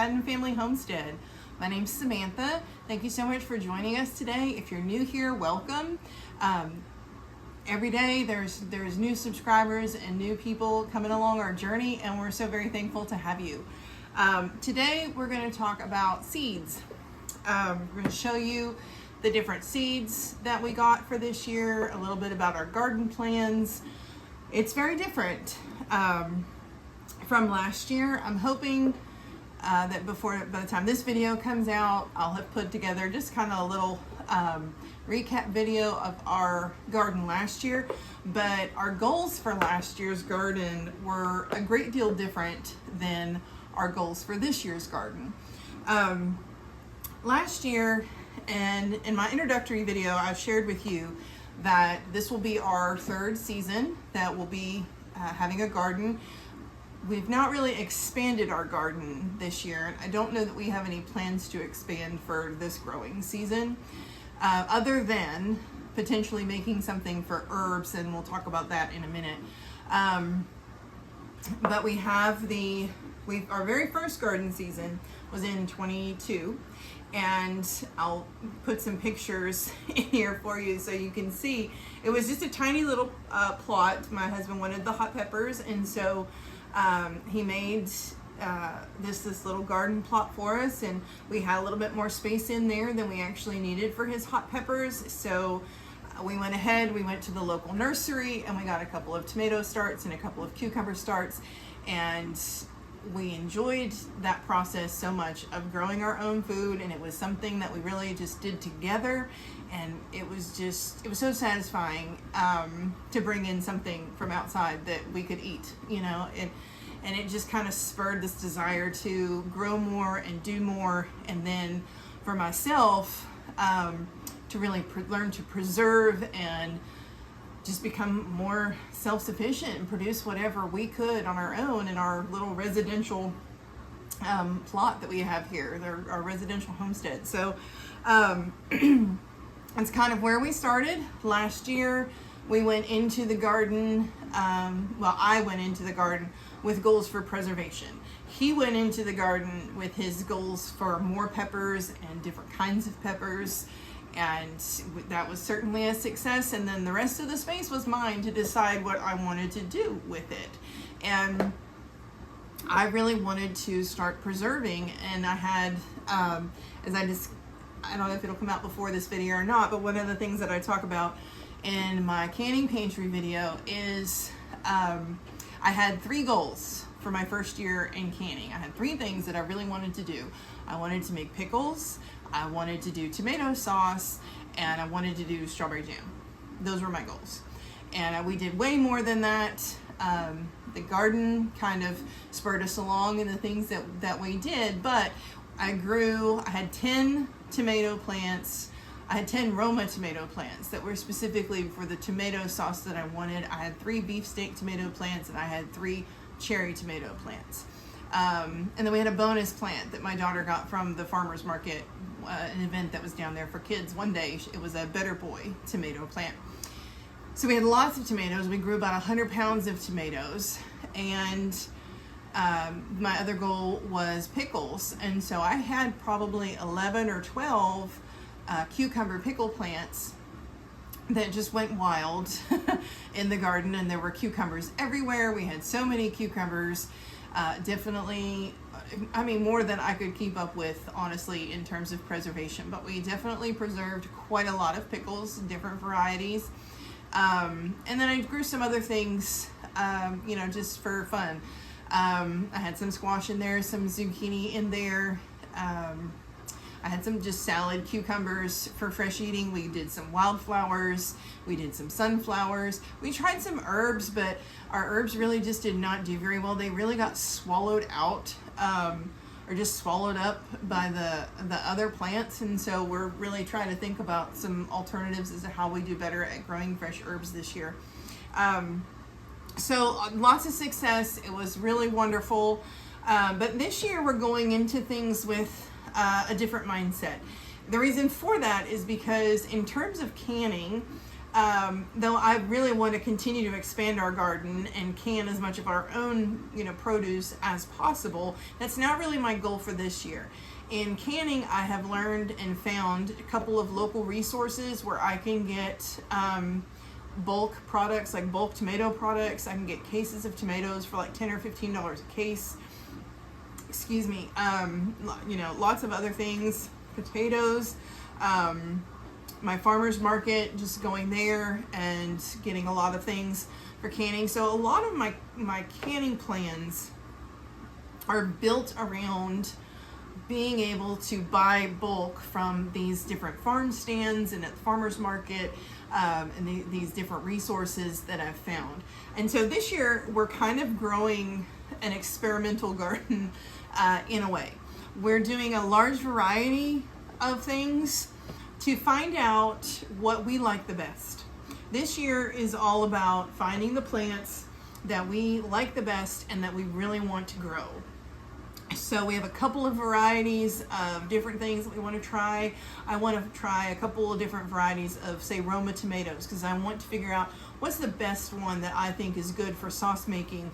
Fadden Family Homestead. My name's Samantha. Thank you so much for joining us today. If you're new here, welcome. Every day there's new subscribers and new people coming along our journey, and we're so very thankful to have you. Today we're going to talk about seeds. We're going to show you the different seeds that we got for this year, a little bit about our garden plans. It's very different from last year. I'm hoping that by the time this video comes out, I'll have put together just kind of a little recap video of our garden last year. But our goals for last year's garden were a great deal different than our goals for this year's garden. Last year, and in my introductory video, I shared with you that this will be our third season that we'll be having a garden. We've not really expanded our garden this year, and I don't know that we have any plans to expand for this growing season, other than potentially making something for herbs, and we'll talk about that in a minute. But we have our very first garden season was in 22, and I'll put some pictures in here for you so you can see. It was just a tiny little plot. My husband wanted the hot peppers, and so he made this little garden plot for us, and we had a little bit more space in there than we actually needed for his hot peppers. So we went ahead, we went to the local nursery, and we got a couple of tomato starts and a couple of cucumber starts, and we enjoyed that process so much of growing our own food, and it was something that we really just did together, and it was so satisfying to bring in something from outside that we could eat, and it just kind of spurred this desire to grow more and do more, and then for myself to really learn to preserve and just become more self-sufficient and produce whatever we could on our own in our little residential plot that we have here, our residential homestead. So that's kind of where we started. Last year we went into the garden, I went into the garden with goals for preservation. He went into the garden with his goals for more peppers and different kinds of peppers, and that was certainly a success. And then the rest of the space was mine to decide what I wanted to do with it. And I really wanted to start preserving, and I had, I don't know if it'll come out before this video or not, but one of the things that I talk about in my canning pantry video is I had 3 goals for my first year in canning. I had 3 things that I really wanted to do. I wanted to make pickles, I wanted to do tomato sauce, and I wanted to do strawberry jam. Those were my goals. And we did way more than that. The garden kind of spurred us along in the things that we did, but I had 10 tomato plants. I had 10 Roma tomato plants that were specifically for the tomato sauce that I wanted. I had 3 beefsteak tomato plants, and I had 3 cherry tomato plants. And then we had a bonus plant that my daughter got from the farmer's market, an event that was down there for kids one day. It was a Better Boy tomato plant. So we had lots of tomatoes. We grew about 100 pounds of tomatoes, and my other goal was pickles. And so I had probably 11 or 12 cucumber pickle plants that just went wild in the garden, and there were cucumbers everywhere. We had so many cucumbers, definitely, more than I could keep up with, honestly, in terms of preservation. But we definitely preserved quite a lot of pickles, different varieties. And then I grew some other things, just for fun. I had some squash in there, some zucchini in there. I had some just salad cucumbers for fresh eating. We did some wildflowers. We did some sunflowers. We tried some herbs, but our herbs really just did not do very well. They really got swallowed out, or just swallowed up by the other plants. And so we're really trying to think about some alternatives as to how we do better at growing fresh herbs this year. So lots of success. It was really wonderful. But this year we're going into things with a different mindset. The reason for that is because in terms of canning, though I really want to continue to expand our garden and can as much of our own, produce as possible. That's not really my goal for this year. In canning, I have learned and found a couple of local resources where I can get bulk products, like bulk tomato products. I can get cases of tomatoes for like $10 or $15 a case. Excuse me. Lots of other things, potatoes. My farmer's market, just going there and getting a lot of things for canning. So a lot of my canning plans are built around being able to buy bulk from these different farm stands and at the farmer's market, and these different resources that I've found. And so this year we're kind of growing an experimental garden in a way. We're doing a large variety of things to find out what we like the best. This year is all about finding the plants that we like the best and that we really want to grow. So we have a couple of varieties of different things that we want to try. I want to try a couple of different varieties of, say, Roma tomatoes, because I want to figure out what's the best one that I think is good for sauce making,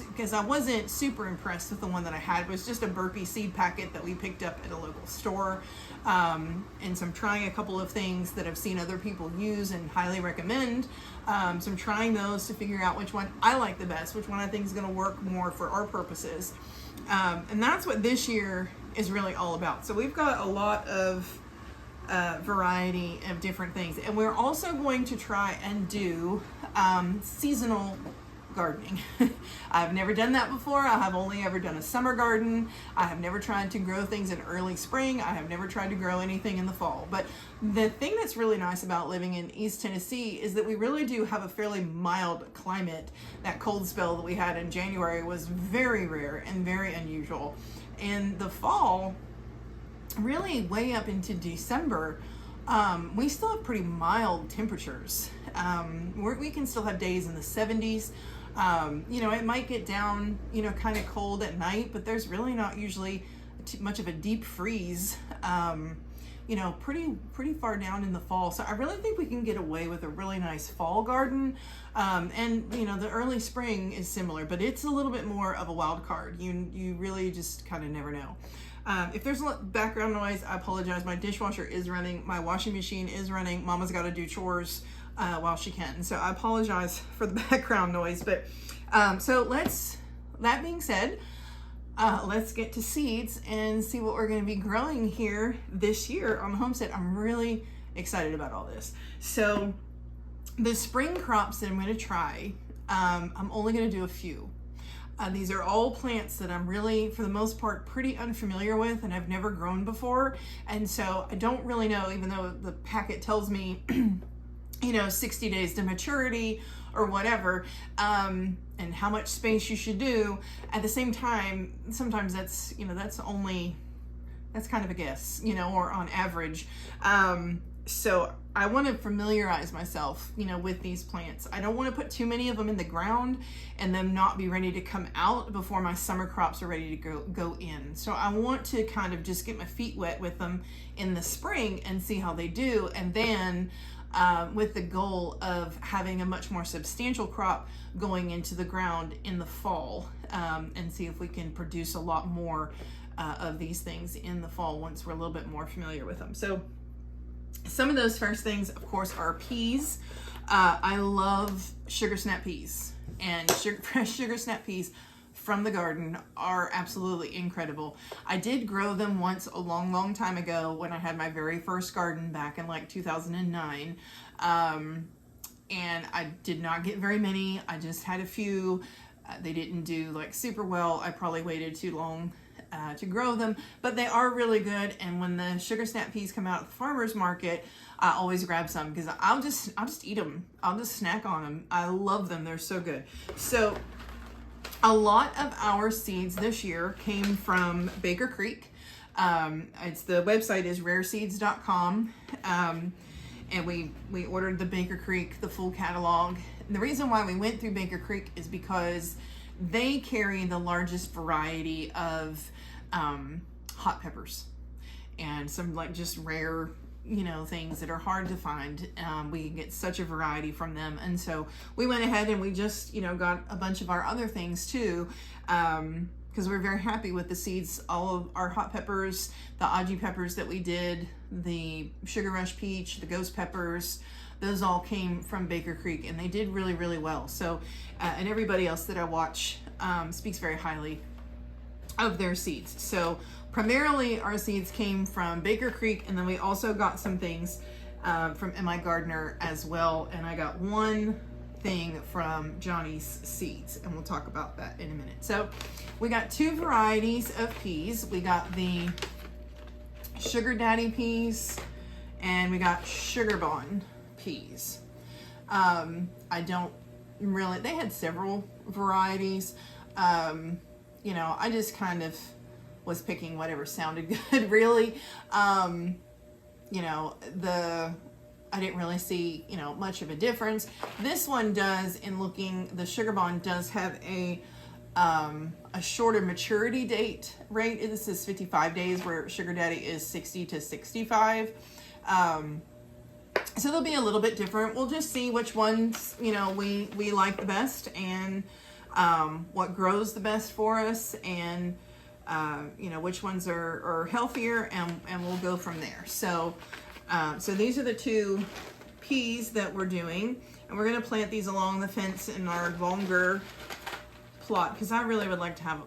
because I wasn't super impressed with the one that I had. It was just a Burpee seed packet that we picked up at a local store. And so I'm trying a couple of things that I've seen other people use and highly recommend. So I'm trying those to figure out which one I like the best, which one I think is going to work more for our purposes. And that's what this year is really all about. So we've got a lot of variety of different things. And we're also going to try and do seasonal gardening. I've never done that before. I have only ever done a summer garden. I have never tried to grow things in early spring. I have never tried to grow anything in the fall. But the thing that's really nice about living in East Tennessee is that we really do have a fairly mild climate. That cold spell that we had in January was very rare and very unusual. In the fall, really way up into December, we still have pretty mild temperatures. We can still have days in the 70s. It might get down, kind of cold at night, but there's really not usually much of a deep freeze, pretty far down in the fall. So I really think we can get away with a really nice fall garden. The early spring is similar, but it's a little bit more of a wild card. You really just kind of never know. If there's background noise, I apologize. My dishwasher is running. My washing machine is running. Mama's got to do chores while she can. So I apologize for the background noise. But that being said, let's get to seeds and see what we're going to be growing here this year on the homestead. I'm really excited about all this. So the spring crops that I'm going to try, I'm only going to do a few. These are all plants that I'm really, for the most part, pretty unfamiliar with and I've never grown before. And so I don't really know, even though the packet tells me, 60 days to maturity or whatever, and how much space you should do. At the same time, sometimes that's kind of a guess, or on average. So I want to familiarize myself, with these plants. I don't want to put too many of them in the ground and them not be ready to come out before my summer crops are ready to go in. So I want to kind of just get my feet wet with them in the spring and see how they do. And then with the goal of having a much more substantial crop going into the ground in the fall, and see if we can produce a lot more of these things in the fall once we're a little bit more familiar with them. So some of those first things, of course, are peas. I love sugar snap peas, and fresh sugar snap peas from the garden are absolutely incredible. I did grow them once a long time ago when I had my very first garden back in like 2009. And I did not get very many. I just had a few. They didn't do like super well. I probably waited too long to grow them, but they are really good. And when the sugar snap peas come out at the farmer's market, I always grab some because I'll just eat them. I'll just snack on them. I love them. They're so good. So a lot of our seeds this year came from Baker Creek. The website is rareseeds.com. And we ordered the Baker Creek, the full catalog. And the reason why we went through Baker Creek is because they carry the largest variety of hot peppers and some like just rare things that are hard to find. We get such a variety from them. And so we went ahead and we just, got a bunch of our other things too. Because we're very happy with the seeds. All of our hot peppers, the Aji peppers that we did, the Sugar Rush peach, the ghost peppers, those all came from Baker Creek, and they did really, really well. So, and everybody else that I watch speaks very highly of their seeds. So primarily our seeds came from Baker Creek, and then we also got some things from M.I. Gardner as well. And I got one thing from Johnny's Seeds, and we'll talk about that in a minute. So we got two varieties of peas. We got the Sugar Daddy peas, and we got Sugar Bond peas. I don't really, they had several varieties. I just kind of was picking whatever sounded good, really. I didn't really see, much of a difference. This one does, in looking, the Sugar Bond does have a shorter maturity date rate. This is 55 days, where Sugar Daddy is 60 to 65. So they'll be a little bit different. We'll just see which ones, we like the best, and what grows the best for us, and which ones are healthier, and we'll go from there. So these are the two peas that we're doing, and we're going to plant these along the fence in our longer plot, because I really would like to have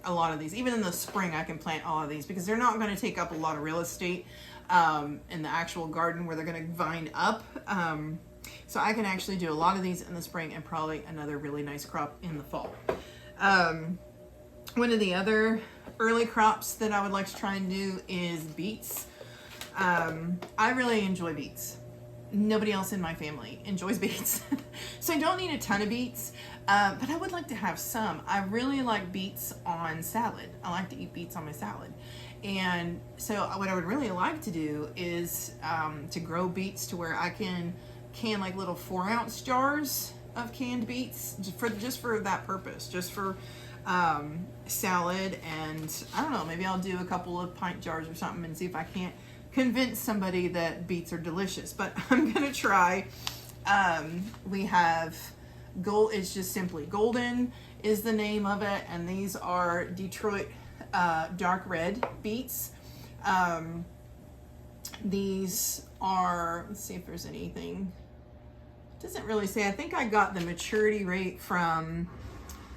a lot of these. Even in the spring I can plant all of these, because they're not going to take up a lot of real estate in the actual garden where they're going to vine up. So I can actually do a lot of these in the spring, and probably another really nice crop in the fall. One of the other early crops that I would like to try and do is beets. I really enjoy beets. Nobody else in my family enjoys beets. So I don't need a ton of beets, but I would like to have some. I really like beets on salad. I like to eat beets on my salad. And so what I would really like to do is to grow beets to where I can like little 4-ounce jars of canned beets just for that purpose, just for salad. And I don't know, maybe I'll do a couple of pint jars or something and see if I can't convince somebody that beets are delicious. But I'm gonna try. We have it's just simply Golden is the name of it, and these are Detroit dark red beets. These are, let's see if there's anything. It doesn't really say. I think I got the maturity rate from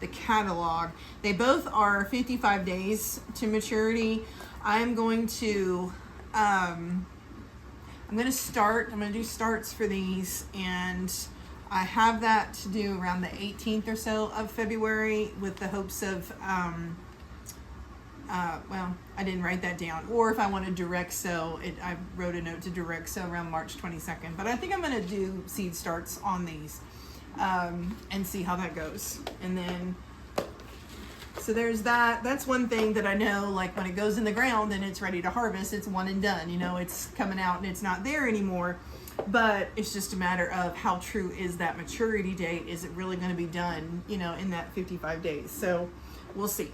the catalog. They both are 55 days to maturity. I'm going to do starts for these, and I have that to do around the 18th or so of February, with the hopes of I didn't write that down, or if I want to direct sow it, I wrote a note to direct sow around March 22nd. But I think I'm going to do seed starts on these and see how that goes. And then so there's that's one thing that I know, like when it goes in the ground and it's ready to harvest, it's one and done. It's coming out and it's not there anymore. But it's just a matter of how true is that maturity date. Is it really going to be done, in that 55 days? So we'll see.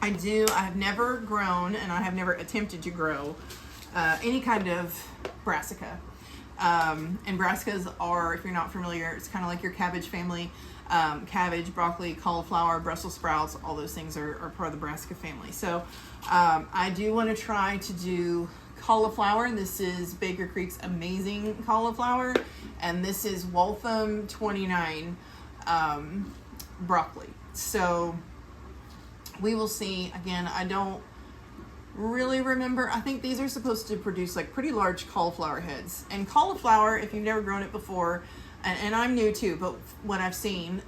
I have never grown, and I have never attempted to grow any kind of brassica. And brassicas are, if you're not familiar, it's kind of like your cabbage family. Cabbage, broccoli, cauliflower, Brussels sprouts, all those things are part of the brassica family. So I do want to try to do cauliflower. This is Baker Creek's Amazing Cauliflower, and this is Waltham 29 broccoli. So we will see. Again, I don't really remember. I think these are supposed to produce like pretty large cauliflower heads. And cauliflower, if you've never grown it before, and I'm new too, but what I've seen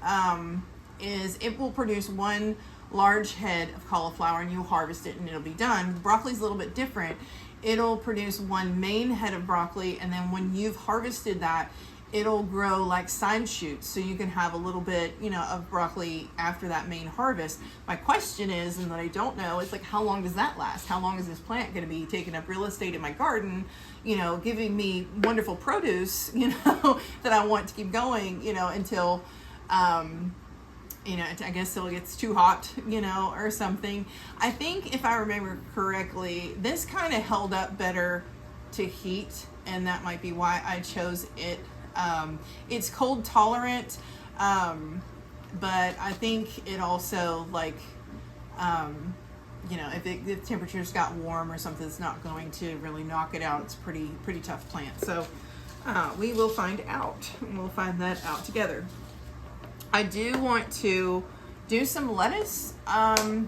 is it will produce one large head of cauliflower, and you'll harvest it and it'll be done. Broccoli's a little bit different. It'll produce one main head of broccoli, and then when you've harvested that, it'll grow like side shoots, so you can have a little bit, of broccoli after that main harvest. My question is, and that I don't know, is like, how long does that last? How long is this plant going to be taking up real estate in my garden, giving me wonderful produce, that I want to keep going, until, I guess till it gets too hot, or something. I think if I remember correctly, this kind of held up better to heat, and that might be why I chose it. It's cold tolerant, but I think it also, like, if temperatures got warm or something, it's not going to really knock it out. It's pretty tough plant. So we will find out. We'll find that out together. I do want to do some lettuce, and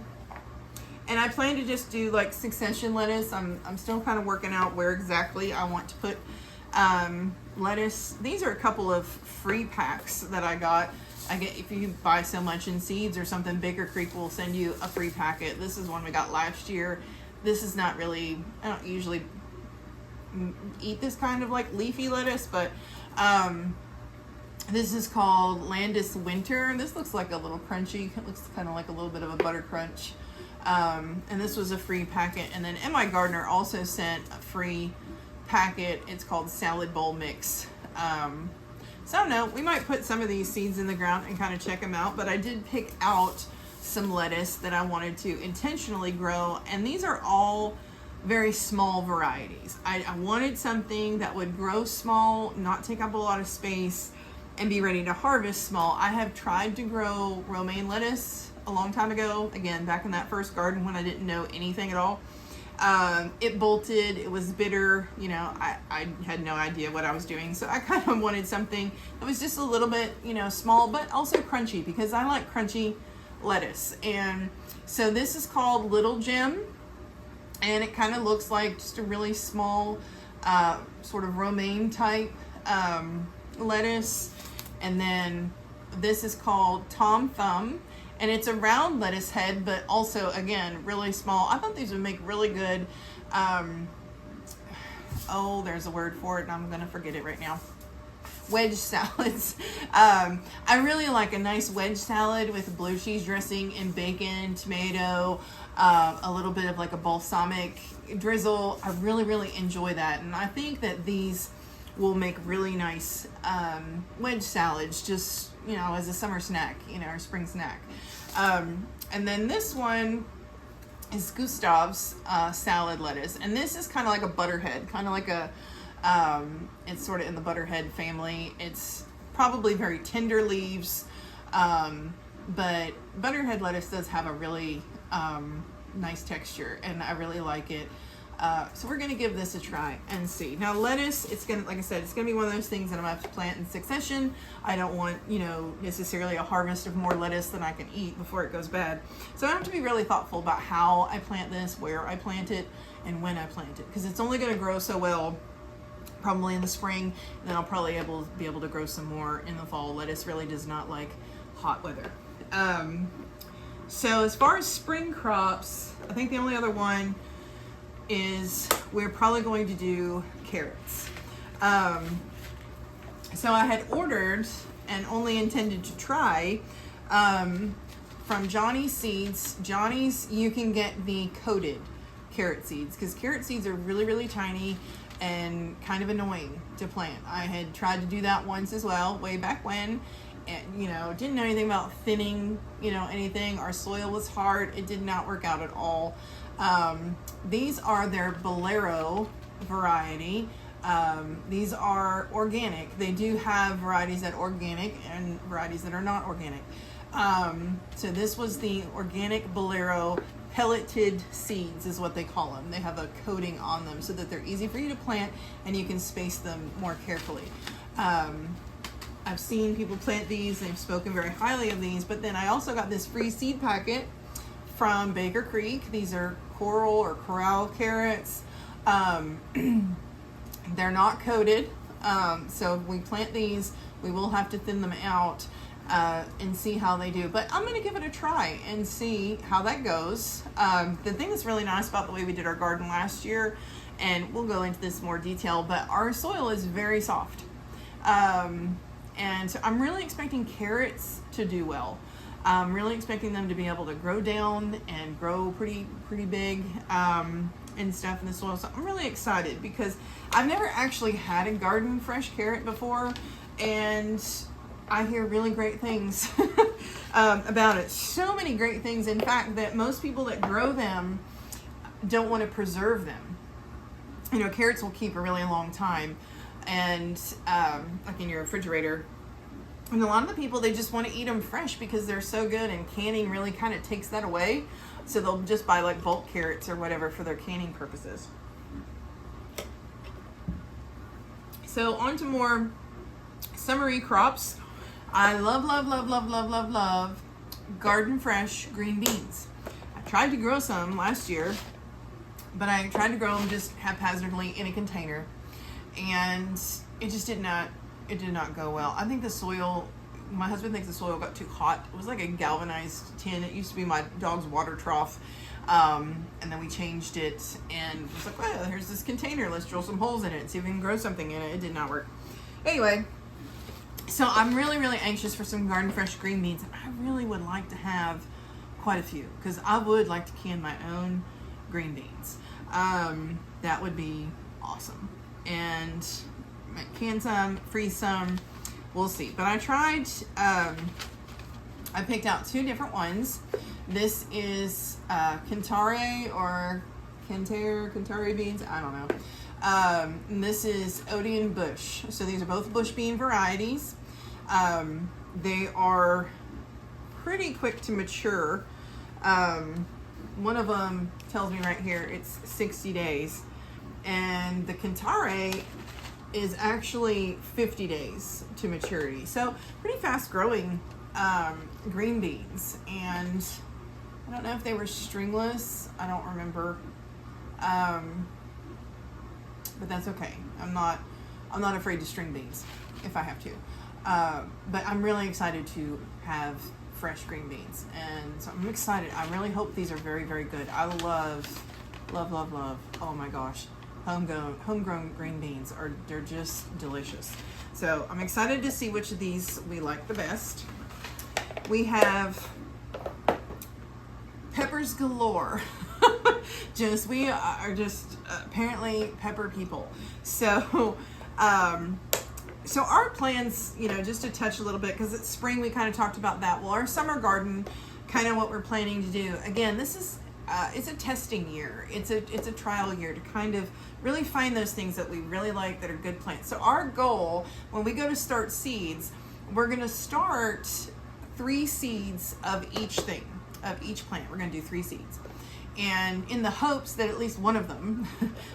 I plan to just do like succession lettuce. I'm still kind of working out where exactly I want to put lettuce. These are a couple of free packs that I got. I get, if you buy so much in seeds or something, Baker Creek will send you a free packet. This is one we got last year. This is not really, I don't usually eat this kind of like leafy lettuce, but this is called Landis Winter. This looks like a little crunchy. It looks kind of like a little bit of a butter crunch. And this was a free packet. And then M.I. Gardner also sent a free packet. It's called Salad Bowl Mix. So I don't know, we might put some of these seeds in the ground and kind of check them out, but I did pick out some lettuce that I wanted to intentionally grow, and these are all very small varieties. I wanted something that would grow small, not take up a lot of space, and be ready to harvest small. I have tried to grow romaine lettuce a long time ago, again, back in that first garden when I didn't know anything at all. It bolted, it was bitter, I had no idea what I was doing. So I kind of wanted something that was just a little bit, small, but also crunchy, because I like crunchy lettuce. And so this is called Little Gem, and it kind of looks like just a really small, sort of romaine type, lettuce. And then this is called Tom Thumb. And it's a round lettuce head, but also, again, really small. I thought these would make really good, there's a word for it, and I'm going to forget it right now. Wedge salads. I really like a nice wedge salad with blue cheese dressing and bacon, tomato, a little bit of like a balsamic drizzle. I really enjoy that. And I think that these will make really nice wedge salads, just, as a summer snack, or spring snack. And then this one is Gustav's salad lettuce, and this is kind of like a butterhead, kind of like a, it's sort of in the butterhead family. It's probably very tender leaves, but butterhead lettuce does have a really nice texture, and I really like it. So we're going to give this a try and see. Now lettuce, it's going to, like I said, it's going to be one of those things that I'm going to have to plant in succession. I don't want, necessarily a harvest of more lettuce than I can eat before it goes bad. So I have to be really thoughtful about how I plant this, where I plant it, and when I plant it. Because it's only going to grow so well probably in the spring, and then I'll probably be able to grow some more in the fall. Lettuce really does not like hot weather. So as far as spring crops, I think the only other one is we're probably going to do carrots. So I had ordered and only intended to try from Johnny's Seeds. Johnny's, you can get the coated carrot seeds, because carrot seeds are really tiny and kind of annoying to plant. I had tried to do that once as well, way back when, and didn't know anything about thinning, anything. Our soil was hard. It did not work out at all. These are their Bolero variety. These are organic. They do have varieties that are organic and varieties that are not organic. So this was the organic Bolero pelleted seeds is what they call them. They have a coating on them so that they're easy for you to plant and you can space them more carefully. I've seen people plant these. They've spoken very highly of these, but then I also got this free seed packet from Baker Creek. These are coral or corral carrots. They're not coated, so if we plant these, we will have to thin them out and see how they do. But I'm going to give it a try and see how that goes. The thing that's really nice about the way we did our garden last year, and we'll go into this in more detail, but our soil is very soft. And so I'm really expecting carrots to do well. I'm really expecting them to be able to grow down and grow pretty big and stuff in the soil. So I'm really excited because I've never actually had a garden fresh carrot before, and I hear really great things about it. So many great things, in fact, that most people that grow them don't want to preserve them. You know, carrots will keep a really long time, and like in your refrigerator. And a lot of the people, they just want to eat them fresh because they're so good, and canning really kind of takes that away. So they'll just buy like bulk carrots or whatever for their canning purposes. So on to more summery crops. I love garden fresh green beans. I tried to grow some last year, but I tried to grow them just haphazardly in a container, and it just did not go well. I think the soil, my husband thinks the soil got too hot. It was like a galvanized tin. It used to be my dog's water trough, and then we changed it, and it was like, well, here's this container, let's drill some holes in it and see if we can grow something in it. It did not work. Anyway, so I'm really anxious for some garden fresh green beans. I really would like to have quite a few, because I would like to can my own green beans. That would be awesome. And can some, freeze some, we'll see. But I tried, I picked out two different ones. This is Kintare or Kintare beans, I don't know. And this is Odeon Bush. So these are both bush bean varieties. They are pretty quick to mature. One of them tells me right here it's 60 days. And the Kintare is actually 50 days to maturity. So pretty fast growing green beans. And I don't know if they were stringless. I don't remember. But that's okay. I'm not afraid to string beans if I have to. But I'm really excited to have fresh green beans. And so I'm excited. I really hope these are very good. I love, oh my gosh, homegrown green beans they're just delicious. So I'm excited to see which of these we like the best. We have peppers galore. We are just apparently pepper people. So so our plans, just to touch a little bit, because it's spring, we kind of talked about that. Well, our summer garden, kind of what we're planning to do. Again, this is it's a testing year. It's a trial year to kind of really find those things that we really like that are good plants. So our goal, when we go to start seeds, we're going to start 3 seeds of each thing, of each plant. We're going to do 3 seeds. And in the hopes that at least one of them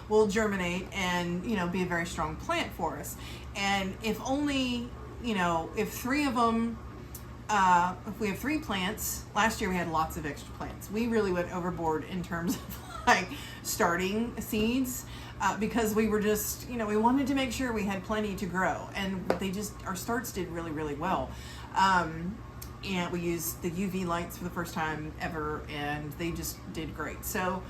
will germinate and, be a very strong plant for us. And if only, if 3 of them, if we have 3 plants, last year we had lots of extra plants. We really went overboard in terms of like starting seeds, because we were just, we wanted to make sure we had plenty to grow, and our starts did really well. And we used the UV lights for the first time ever, and they just did great. So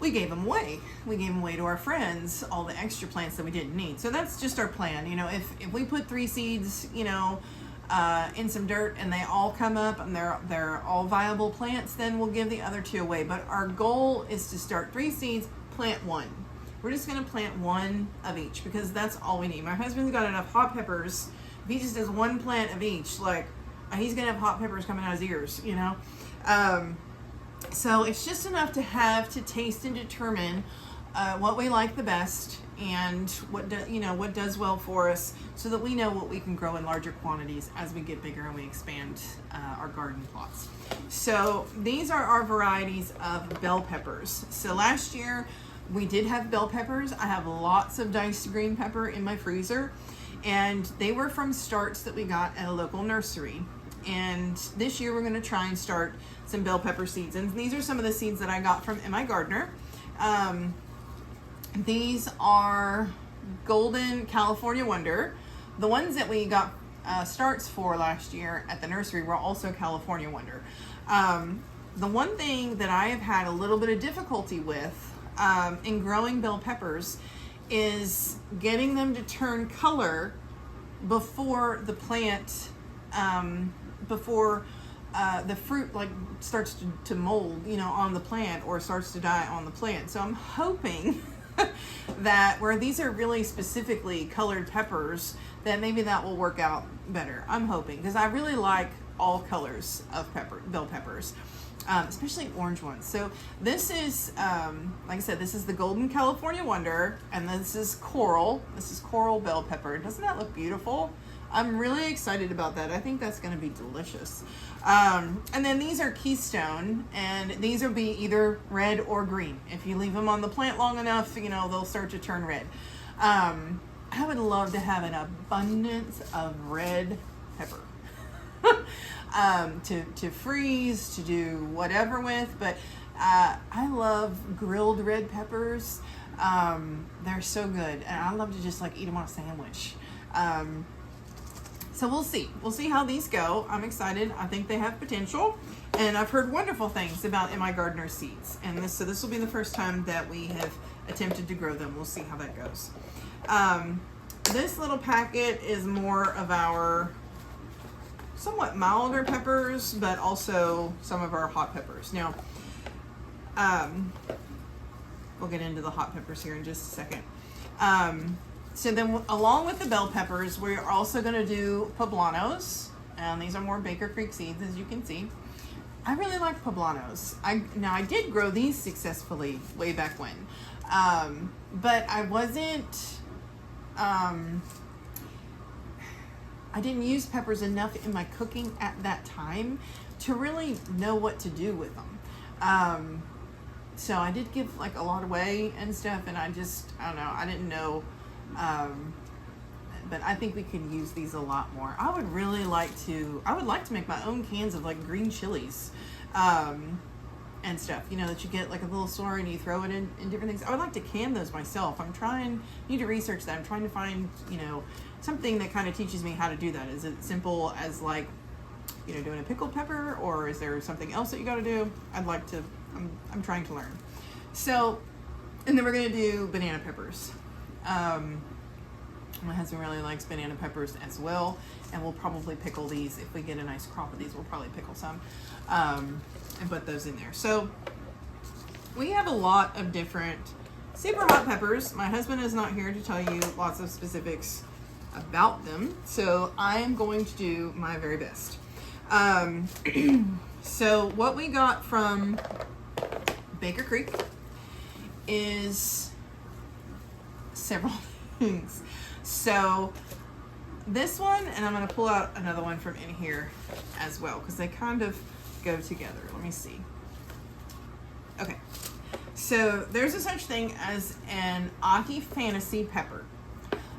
we gave them away. We gave them away to our friends, all the extra plants that we didn't need. So that's just our plan. If we put 3 seeds, in some dirt and they all come up and they're all viable plants, then we'll give the other 2 away. But our goal is to start 3 seeds, plant 1. We're just going to plant 1 of each, because that's all we need. My husband's got enough hot peppers. If he just does 1 plant of each, he's going to have hot peppers coming out his ears, So it's just enough to have to taste and determine what we like the best and what does well for us, so that we know what we can grow in larger quantities as we get bigger and we expand our garden plots. So these are our varieties of bell peppers. So last year we did have bell peppers. I have lots of diced green pepper in my freezer, and they were from starts that we got at a local nursery. And this year we're going to try and start some bell pepper seeds. And these are some of the seeds that I got from M.I. Gardener. These are Golden California Wonder. The ones that we got starts for last year at the nursery were also California Wonder. The one thing that I have had a little bit of difficulty with in growing bell peppers is getting them to turn color before the plant, before the fruit starts to mold, on the plant, or starts to die on the plant. So I'm hoping that where these are really specifically colored peppers, that maybe that will work out better. I'm hoping, because I really like all colors of bell peppers. especially orange ones. So this is, like I said, this is the Golden California Wonder, and this is Coral. This is Coral Bell Pepper. Doesn't that look beautiful? I'm really excited about that. I think that's going to be delicious. And then these are Keystone, and these will be either red or green. If you leave them on the plant long enough, you know, they'll start to turn red. I would love to have an abundance of red pepper to freeze, to do whatever with, but I love grilled red peppers. They're so good, and I love to just like eat them on a sandwich. So we'll see. We'll see how these go. I'm excited. I think they have potential, and I've heard wonderful things about In My Gardener seeds. And this will be the first time that we have attempted to grow them. We'll see how that goes. This little packet is more of our somewhat milder peppers, but also some of our hot peppers. Now, we'll get into the hot peppers here in just a second. So then along with the bell peppers, we're also going to do poblanos. And these are more Baker Creek seeds, as you can see. I really like poblanos. Now I did grow these successfully way back when. But I wasn't, I didn't use peppers enough in my cooking at that time to really know what to do with them. So I did give like a lot away and stuff, and I don't know, I didn't know. But I think we could use these a lot more. I would like to make my own cans of like green chilies, and stuff, you know, that you get like a little store and you throw it in different things. I would like to can those myself. Need to research that. I'm trying to find, you know, something that kind of teaches me how to do that. Is it simple as like, you know, doing a pickled pepper, or is there something else that you got to do? I'm trying to learn. So, and then we're going to do banana peppers. My husband really likes banana peppers as well, and we'll probably pickle these. If we get a nice crop of these, we'll probably pickle some, and put those in there. So we have a lot of different super hot peppers. My husband is not here to tell you lots of specifics about them, so I am going to do my very best. So what we got from Baker Creek is several things. So this one, and I'm going to pull out another one from in here as well, because they kind of go together. Let me see. Okay, so there's a such thing as an Ahi Fantasy pepper,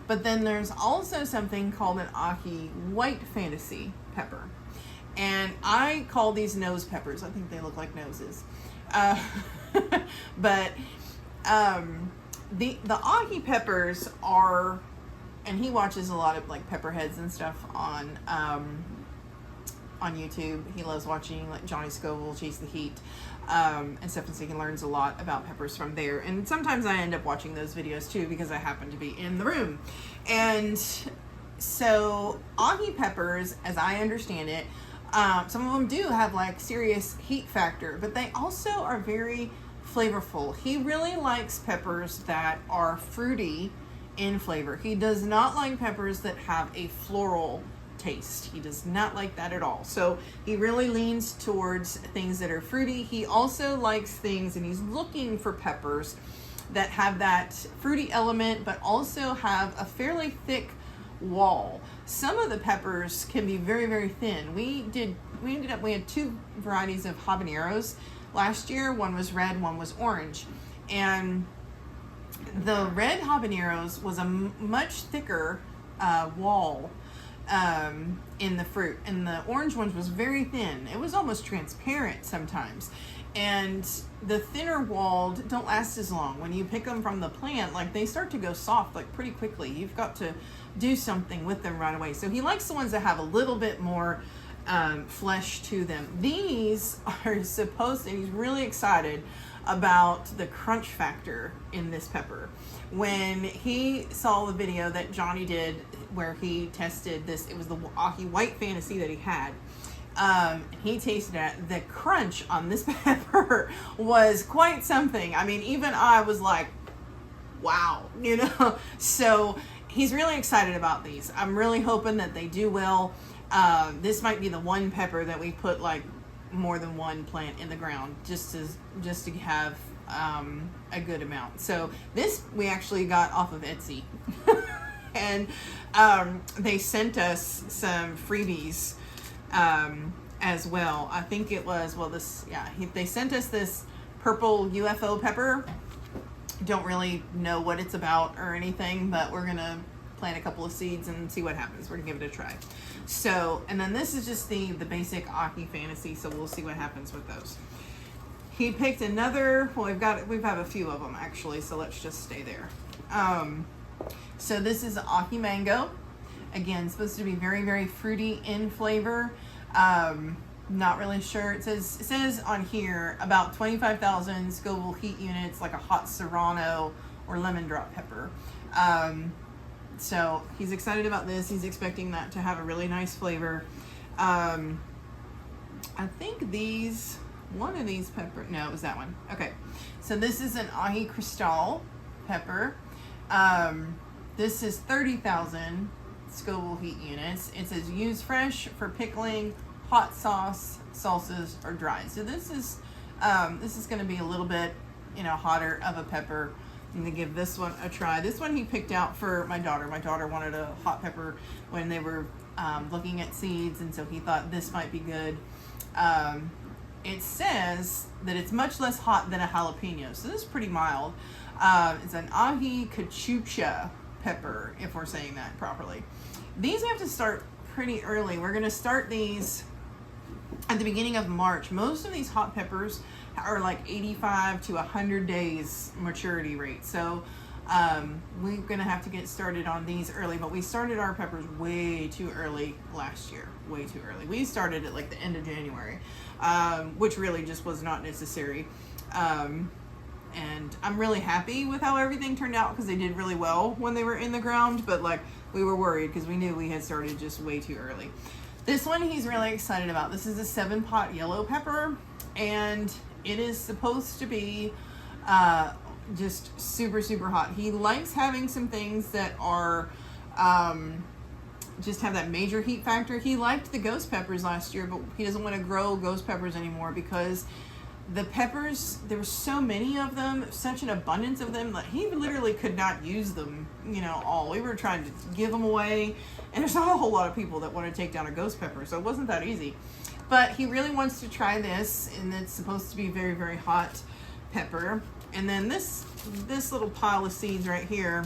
but then there's also something called an Ahi White Fantasy pepper, and I call these nose peppers. I think they look like noses, but the Ahi peppers are, and he watches a lot of like pepperheads and stuff on YouTube. He loves watching like Johnny Scoville, Chase the Heat, and stuff, and so he learns a lot about peppers from there. And sometimes I end up watching those videos too, because I happen to be in the room. And so Ahi peppers, as I understand it, some of them do have like serious heat factor, but they also are very flavorful. He really likes peppers that are fruity in flavor. He does not like peppers that have a floral taste. He does not like that at all. So he really leans towards things that are fruity. He also likes things, and he's looking for peppers that have that fruity element, but also have a fairly thick wall. Some of the peppers can be very, very thin. We had two varieties of habaneros last year. One was red, one was orange. And the red habaneros was a much thicker wall in the fruit, and the orange ones was very thin. It was almost transparent sometimes. And the thinner walled don't last as long. When you pick them from the plant, like they start to go soft like pretty quickly. You've got to do something with them right away. So he likes the ones that have a little bit more flesh to them. These are supposed to, he's really excited about the crunch factor in this pepper. When he saw the video that Johnny did where he tested this, it was the Ahi White Fantasy that he had. He tasted it. The crunch on this pepper was quite something. I mean, even I was like, wow, you know? So he's really excited about these. I'm really hoping that they do well. This might be the one pepper that we put like more than one plant in the ground just to have a good amount. So this we actually got off of Etsy. And they sent us some freebies as well. I think it was, they sent us this purple UFO pepper. Don't really know what it's about or anything, but we're gonna plant a couple of seeds and see what happens. We're gonna give it a try. So, and then this is just the basic Aki Fantasy, so we'll see what happens with those. He picked another, well, we've had a few of them actually, so let's just stay there. So this is Aki Mango. Again, supposed to be very, very fruity in flavor. Not really sure. It says on here about 25,000 Scoville heat units, like a hot serrano or lemon drop pepper. So he's excited about this. He's expecting that to have a really nice flavor. I think one of these pepper, no, it was that one. Okay, so this is an Ahi Cristal pepper. This is 30,000 Scoville heat units. It says use fresh for pickling, hot sauce, salsas, or dried. So this is going to be a little bit, hotter of a pepper. I'm going to give this one a try. This one he picked out for my daughter. My daughter wanted a hot pepper when they were looking at seeds, and so he thought this might be good. It says that it's much less hot than a jalapeno, so this is pretty mild. It's an Ahi Cachucha pepper, if we're saying that properly. These have to start pretty early. We're going to start these at the beginning of March. Most of these hot peppers are like 85 to 100 days maturity rate. So we're going to have to get started on these early, but we started our peppers way too early last year. Way too early. We started at like the end of January, which really just was not necessary. And I'm really happy with how everything turned out because they did really well when they were in the ground, but like we were worried because we knew we had started just way too early. This one he's really excited about. This is a 7-pot yellow pepper, and it is supposed to be just super, super hot. He likes having some things that are just have that major heat factor. He liked the ghost peppers last year, but he doesn't want to grow ghost peppers anymore because the peppers, there were so many of them, such an abundance of them, that he literally could not use them, all. We were trying to give them away, and there's not a whole lot of people that want to take down a ghost pepper, so it wasn't that easy. But he really wants to try this, and it's supposed to be very, very hot pepper. And then this little pile of seeds right here,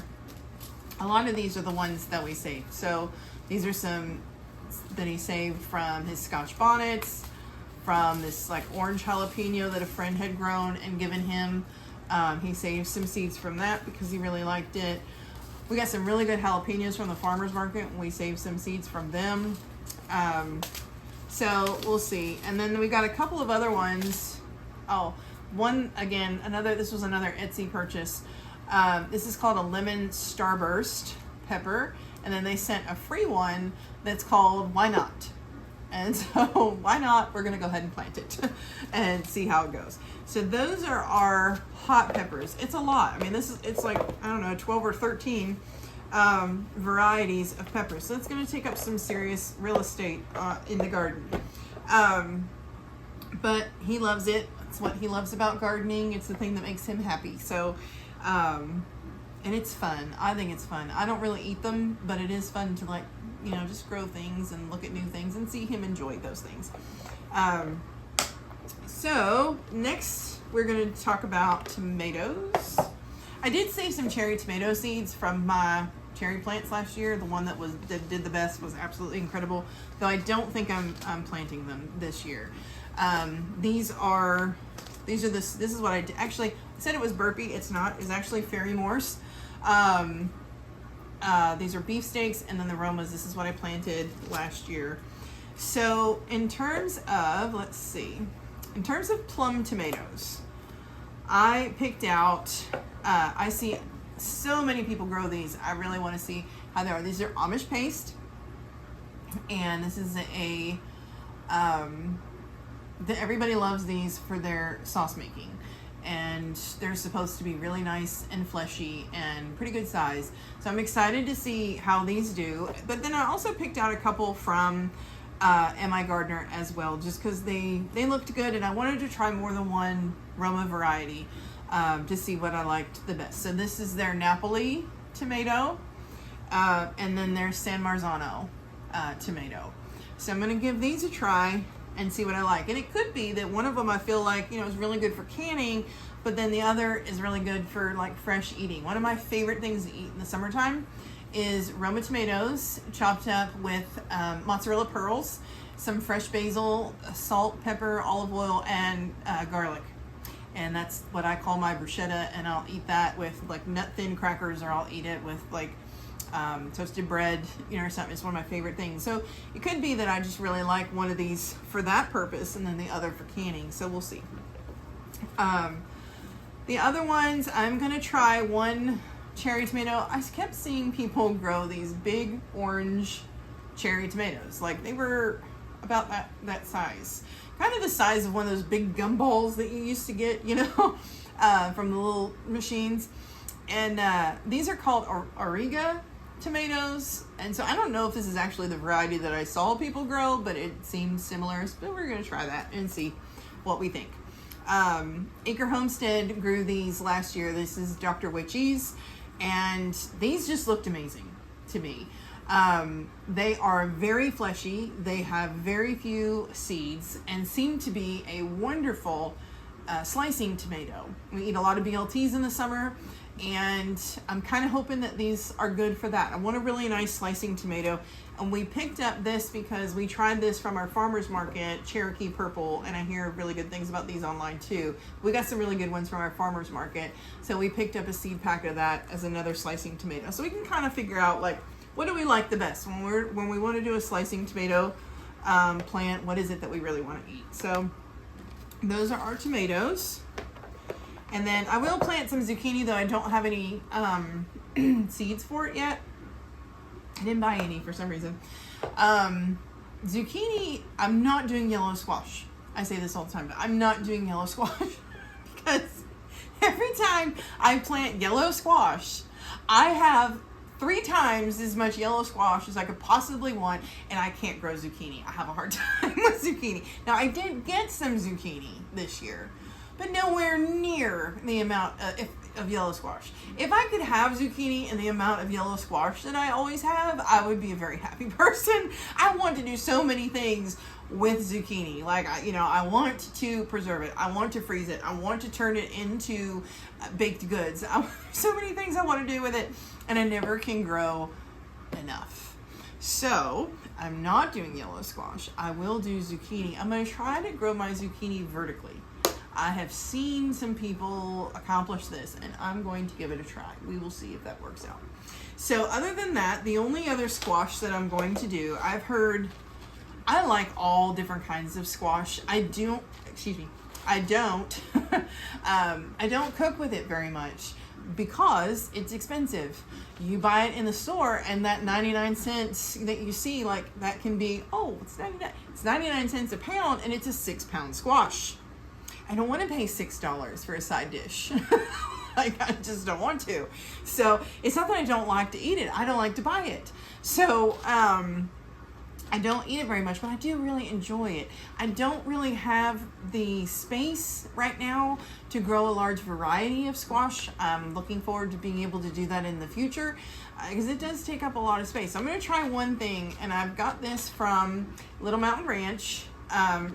a lot of these are the ones that we saved. So these are some that he saved from his Scotch bonnets, from this like orange jalapeno that a friend had grown and given him. He saved some seeds from that because he really liked it. We got some really good jalapenos from the farmer's market. We saved some seeds from them. So we'll see. And then we got a couple of other ones. Oh, one again, this was another Etsy purchase. This is called a lemon starburst pepper. And then they sent a free one that's called Why Not? And so why not? We're going to go ahead and plant it and see how it goes. So those are our hot peppers. It's a lot. I mean, it's like, I don't know, 12 or 13 varieties of peppers. So it's going to take up some serious real estate in the garden. But he loves it. It's what he loves about gardening. It's the thing that makes him happy. So, and it's fun. I think it's fun. I don't really eat them, but it is fun to just grow things and look at new things and see him enjoy those things. So next we're going to talk about tomatoes. I did save some cherry tomato seeds from my cherry plants last year. The one that did the best was absolutely incredible, though I don't think I'm planting them this year. This is what I did. Actually, I said it was burpee. It's not. It's actually Fairy Morse. These are beefsteaks, and then the Romas. This is what I planted last year. So in terms of plum tomatoes, I picked out, I see so many people grow these. I really want to see how they are. These are Amish paste, and this is everybody loves these for their sauce making. And they're supposed to be really nice and fleshy and pretty good size. So I'm excited to see how these do. But then I also picked out a couple from MI Gardener as well, just because they looked good, and I wanted to try more than one Roma variety to see what I liked the best. So this is their Napoli tomato, and then their San Marzano tomato. So I'm going to give these a try and see what I like. And it could be that one of them I feel like, is really good for canning, but then the other is really good for like fresh eating. One of my favorite things to eat in the summertime is Roma tomatoes chopped up with mozzarella pearls, some fresh basil, salt, pepper, olive oil, and garlic. And that's what I call my bruschetta, and I'll eat that with like nut thin crackers, or I'll eat it with like toasted bread, or something. It's one of my favorite things. So it could be that I just really like one of these for that purpose, and then the other for canning. So we'll see. The other ones, I'm gonna try one cherry tomato. I kept seeing people grow these big orange cherry tomatoes. Like they were about that size. Kind of the size of one of those big gumballs that you used to get, from the little machines. And these are called Auriga tomatoes. And so I don't know if this is actually the variety that I saw people grow, but it seems similar. So we're going to try that and see what we think. Acre Homestead grew these last year. This is Dr. Witchy's. And these just looked amazing to me. They are very fleshy. They have very few seeds and seem to be a wonderful slicing tomato. We eat a lot of BLTs in the summer, and I'm kind of hoping that these are good for that. I want a really nice slicing tomato, and we picked up this because we tried this from our farmer's market, Cherokee Purple, and I hear really good things about these online too. We got some really good ones from our farmer's market, so we picked up a seed pack of that as another slicing tomato. So we can kind of figure out like, what do we like the best when we want to do a slicing tomato plant? What is it that we really want to eat? So those are our tomatoes. And then I will plant some zucchini, though I don't have any seeds for it yet. I didn't buy any for some reason. Zucchini, I'm not doing yellow squash. I say this all the time, but I'm not doing yellow squash because every time I plant yellow squash, I have 3 times as much yellow squash as I could possibly want, and I can't grow zucchini. I have a hard time with zucchini. Now, I did get some zucchini this year, but nowhere near the amount of yellow squash. If I could have zucchini in the amount of yellow squash that I always have, I would be a very happy person. I want to do so many things with zucchini. Like, I want to preserve it. I want to freeze it. I want to turn it into baked goods. So many things I want to do with it, and I never can grow enough. So I'm not doing yellow squash. I will do zucchini. I'm going to try to grow my zucchini vertically. I have seen some people accomplish this, and I'm going to give it a try. We will see if that works out. So other than that, the only other squash that I'm going to do, I've heard, I like all different kinds of squash. I don't cook with it very much because it's expensive. You buy it in the store, and that 99 cents that you see, like, that can be, it's 99 cents a pound, and it's a 6-pound squash. I don't want to pay $6 for a side dish. Like, I just don't want to. So it's not that I don't like to eat it. I don't like to buy it. So I don't eat it very much, but I do really enjoy it. I don't really have the space right now to grow a large variety of squash. I'm looking forward to being able to do that in the future because it does take up a lot of space. So I'm going to try one thing, and I've got this from Little Mountain Ranch.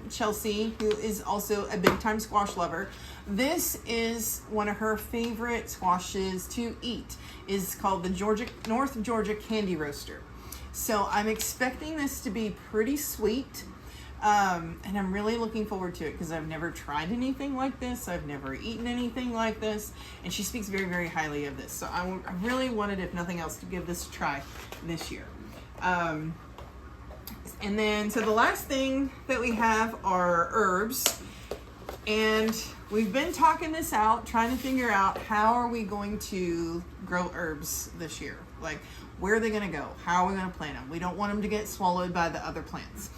Chelsea, who is also a big time squash lover. This is one of her favorite squashes to eat. It's called the North Georgia Candy Roaster. So I'm expecting this to be pretty sweet, and I'm really looking forward to it because I've never tried anything like this. I've never eaten anything like this, and she speaks very, very highly of this. So I really wanted, if nothing else, to give this a try this year. And then, so the last thing that we have are herbs, and we've been talking this out, trying to figure out how are we going to grow herbs this year? Like, where are they going to go? How are we going to plant them? We don't want them to get swallowed by the other plants.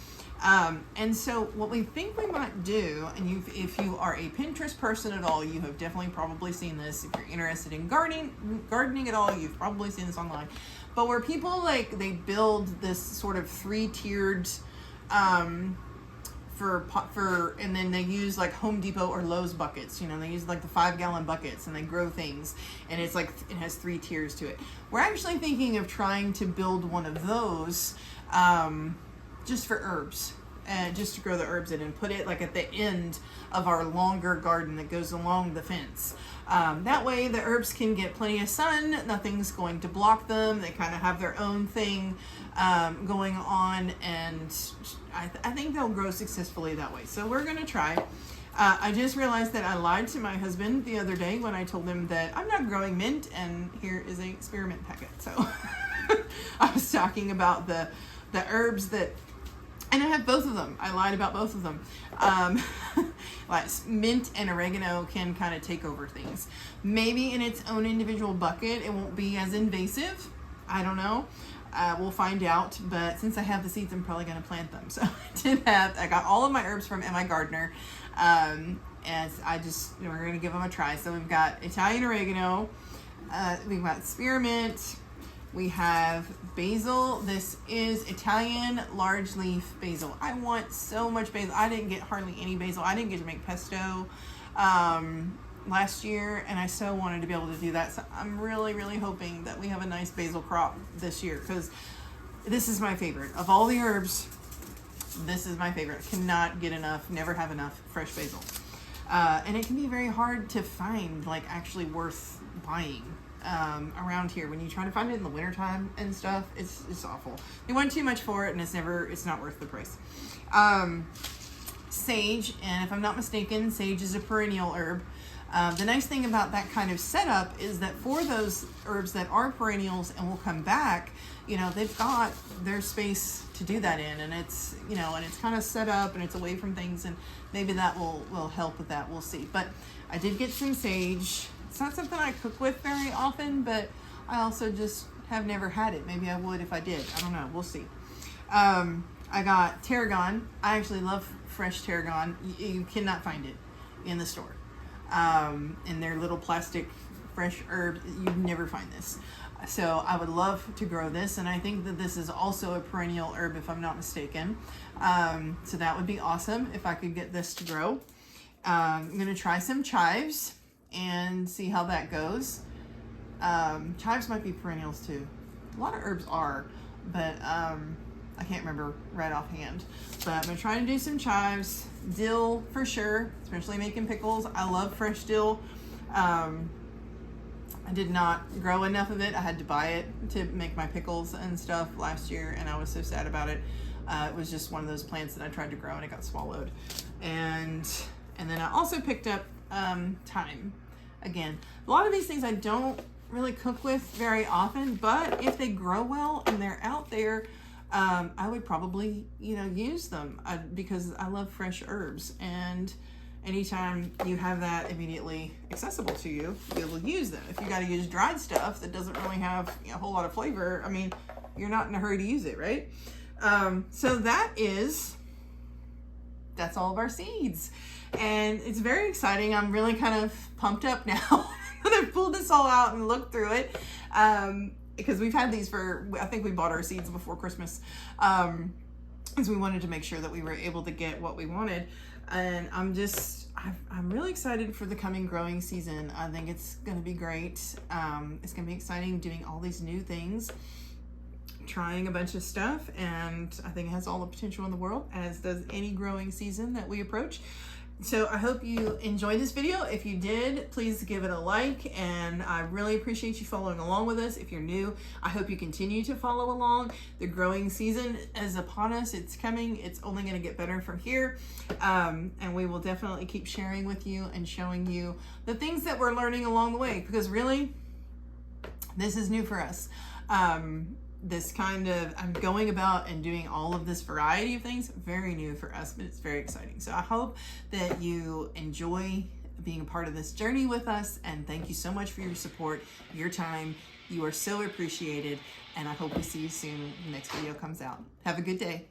And so what we think we might do, and if you are a Pinterest person at all, you have definitely probably seen this. If you're interested in gardening at all, you've probably seen this online. But where people, like, they build this sort of 3-tiered and then they use like Home Depot or Lowe's buckets. You know, they use like the 5-gallon buckets, and they grow things, and it's like it has 3 tiers to it. We're actually thinking of trying to build one of those just for herbs, and just to grow the herbs in, and put it like at the end of our longer garden that goes along the fence. That way the herbs can get plenty of sun, nothing's going to block them, they kind of have their own thing going on, and I think they'll grow successfully that way. So we're going to try. I just realized that I lied to my husband the other day when I told him that I'm not growing mint, and here is an experiment packet. So I was talking about the herbs that, and I have both of them. I lied about both of them. Like mint and oregano can kind of take over things. Maybe in its own individual bucket, it won't be as invasive. I don't know. We'll find out. But since I have the seeds, I'm probably going to plant them. So I got all of my herbs from Emma Gardner. And we're going to give them a try. So we've got Italian oregano. We've got spearmint. We have basil. This is Italian large leaf basil. I want so much basil. I didn't get hardly any basil. I didn't get to make pesto last year, and I so wanted to be able to do that. So I'm really, really hoping that we have a nice basil crop this year, because this is my favorite. Of all the herbs, this is my favorite. I cannot get enough, never have enough fresh basil. And it can be very hard to find, like actually worth buying. Around here, when you try to find it in the wintertime and stuff, it's awful. They want too much for it, and it's not worth the price. Sage, and if I'm not mistaken, sage is a perennial herb. The nice thing about that kind of setup is that for those herbs that are perennials and will come back, you know, they've got their space to do that in, and it's, you know, and it's kind of set up and it's away from things, and maybe that will help with that. We'll see. But I did get some sage. It's not something I cook with very often, but I also just have never had it. Maybe I would if I did. I don't know. We'll see. I got tarragon. I actually love fresh tarragon. You cannot find it in the store. In their little plastic fresh herbs, you'd never find this. So I would love to grow this, and I think that this is also a perennial herb if I'm not mistaken. So that would be awesome if I could get this to grow. I'm going to try some chives and see how that goes. Chives might be perennials too. A lot of herbs are, but I can't remember right offhand. But I'm gonna try to do some chives. Dill for sure, especially making pickles. I love fresh dill. I did not grow enough of it. I had to buy it to make my pickles and stuff last year, and I was so sad about it. It was just one of those plants that I tried to grow and it got swallowed. And then I also picked up thyme. Again, a lot of these things I don't really cook with very often, but if they grow well and they're out there, I would probably, you know, use them because I love fresh herbs, and anytime you have that immediately accessible to you, you'll be able to use them. If you got to use dried stuff that doesn't really have, you know, a whole lot of flavor, I mean, you're not in a hurry to use it, right? So that's all of our seeds. And it's very exciting. I'm really kind of pumped up now that I've pulled this all out and looked through it. Because we've had these I think we bought our seeds before Christmas. Because we wanted to make sure that we were able to get what we wanted. And I'm really excited for the coming growing season. I think it's going to be great. It's going to be exciting doing all these new things, trying a bunch of stuff, and I think it has all the potential in the world, as does any growing season that we approach. So I hope you enjoyed this video. If you did, please give it a like, and I really appreciate you following along with us. If you're new, I hope you continue to follow along. The growing season is upon us. It's coming. It's only going to get better from here, and we will definitely keep sharing with you and showing you the things that we're learning along the way, because really, this is new for us. This kind of, I'm going about and doing all of this variety of things, very new for us, but it's very exciting. So I hope that you enjoy being a part of this journey with us, and thank you so much for your support, your time. You are so appreciated, and I hope we see you soon when the next video comes out. Have a good day.